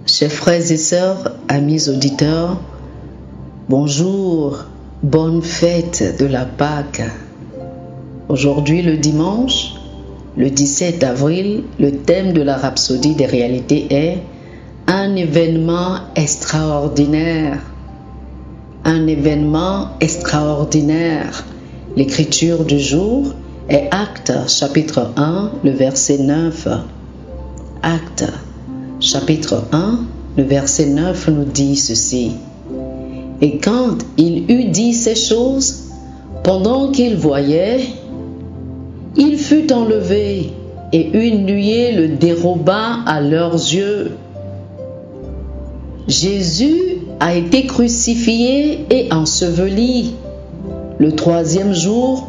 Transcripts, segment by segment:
Chers frères et sœurs, amis auditeurs, bonjour, bonne fête de la Pâque. Aujourd'hui le dimanche, le 17 avril, le thème de la Rhapsodie des réalités est un événement extraordinaire. Un événement extraordinaire. L'écriture du jour est Actes chapitre 1, le verset 9. Actes chapitre 1, le verset 9 nous dit ceci. Et quand il eut dit ces choses, pendant qu'il voyait, il fut enlevé et une nuée le déroba à leurs yeux. Jésus a été crucifié et enseveli. Le troisième jour,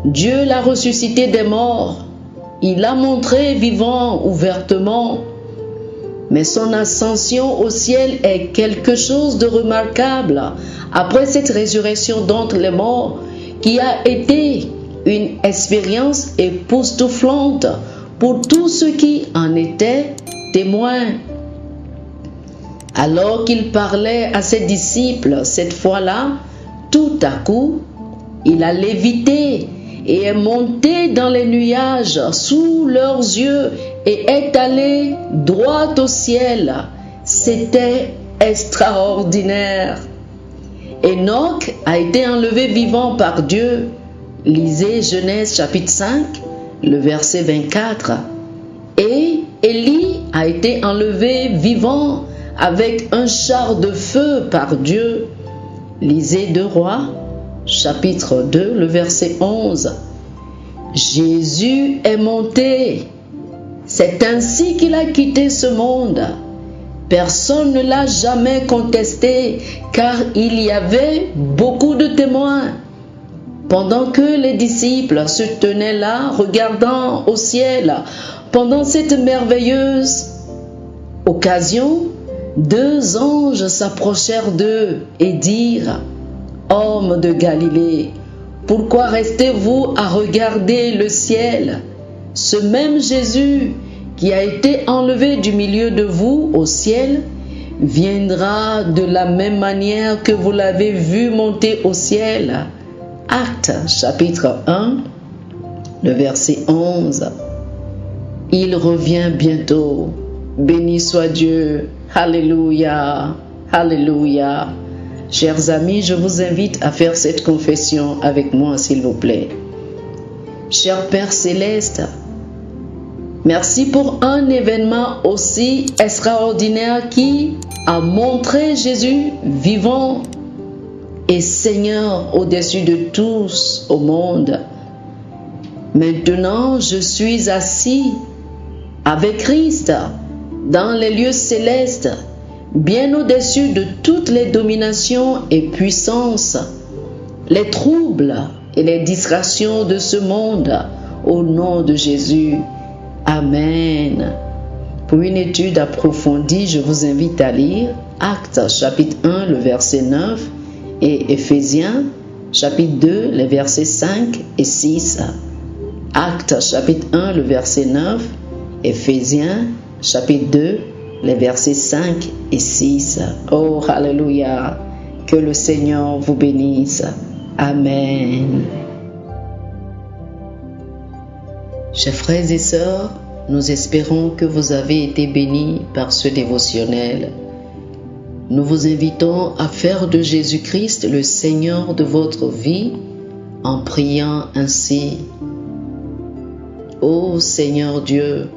Dieu l'a ressuscité des morts. Il l'a montré vivant ouvertement. Mais son ascension au ciel est quelque chose de remarquable après cette résurrection d'entre les morts qui a été une expérience époustouflante pour tous ceux qui en étaient témoins. Alors qu'il parlait à ses disciples cette fois-là, tout à coup, il a lévité et est monté dans les nuages sous leurs yeux et est allé droit au ciel. C'était extraordinaire. Enoch a été enlevé vivant par Dieu. Lisez Genèse chapitre 5, le verset 24. Et Élie a été enlevé vivant avec un char de feu par Dieu. Lisez 2 Rois chapitre 2, le verset 11. Jésus est monté. C'est ainsi qu'il a quitté ce monde. Personne ne l'a jamais contesté, car il y avait beaucoup de témoins. Pendant que les disciples se tenaient là, regardant au ciel, pendant cette merveilleuse occasion, 2 anges s'approchèrent d'eux et dirent: Hommes de Galilée, pourquoi restez-vous à regarder le ciel? Ce même Jésus qui a été enlevé du milieu de vous au ciel viendra de la même manière que vous l'avez vu monter au ciel. Actes chapitre 1, le verset 11. Il revient bientôt. Béni soit Dieu. Alléluia. Alléluia. Chers amis, je vous invite à faire cette confession avec moi, s'il vous plaît. Cher Père Céleste, merci pour un événement aussi extraordinaire qui a montré Jésus vivant et Seigneur au-dessus de tous au monde. Maintenant, je suis assis avec Christ dans les lieux célestes, bien au-dessus de toutes les dominations et puissances, les troubles et les distractions de ce monde, au nom de Jésus. Amen. Pour une étude approfondie, je vous invite à lire Actes chapitre 1, le verset 9 et Éphésiens chapitre 2, les versets 5 et 6. Actes chapitre 1, le verset 9, Éphésiens chapitre 2, les versets 5 et 6. Oh, alléluia. Que le Seigneur vous bénisse. Amen. Chers frères et sœurs, nous espérons que vous avez été bénis par ce dévotionnel. Nous vous invitons à faire de Jésus-Christ le Seigneur de votre vie en priant ainsi. Ô Seigneur Dieu,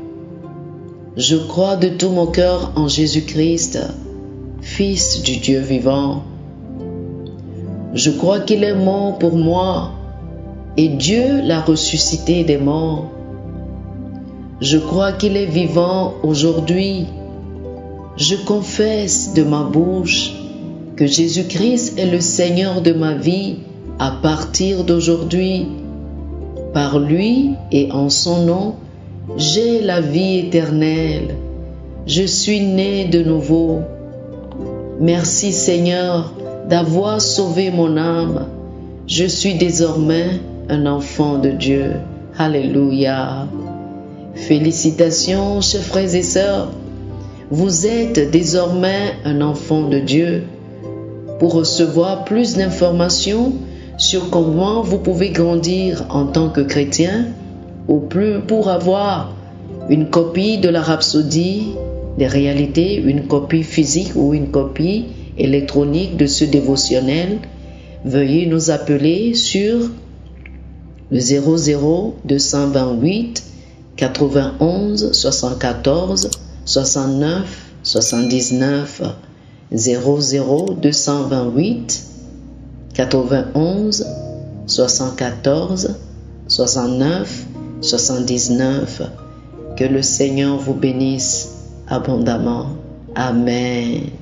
je crois de tout mon cœur en Jésus-Christ, Fils du Dieu vivant. Je crois qu'il est mort pour moi et Dieu l'a ressuscité des morts. Je crois qu'il est vivant aujourd'hui. Je confesse de ma bouche que Jésus-Christ est le Seigneur de ma vie à partir d'aujourd'hui. Par lui et en son nom, j'ai la vie éternelle. Je suis né de nouveau. Merci Seigneur d'avoir sauvé mon âme. Je suis désormais un enfant de Dieu. Alléluia. Félicitations, chers frères et sœurs. vous êtes désormais un enfant de Dieu. Pour recevoir plus d'informations sur comment vous pouvez grandir en tant que chrétien, ou plus pour avoir une copie de la Rhapsodie des réalités, une copie physique ou une copie électronique de ce dévotionnel, veuillez nous appeler sur le 00 228 91 74 69 79 00 228 91 74 69 79. Que le Seigneur vous bénisse abondamment. Amen.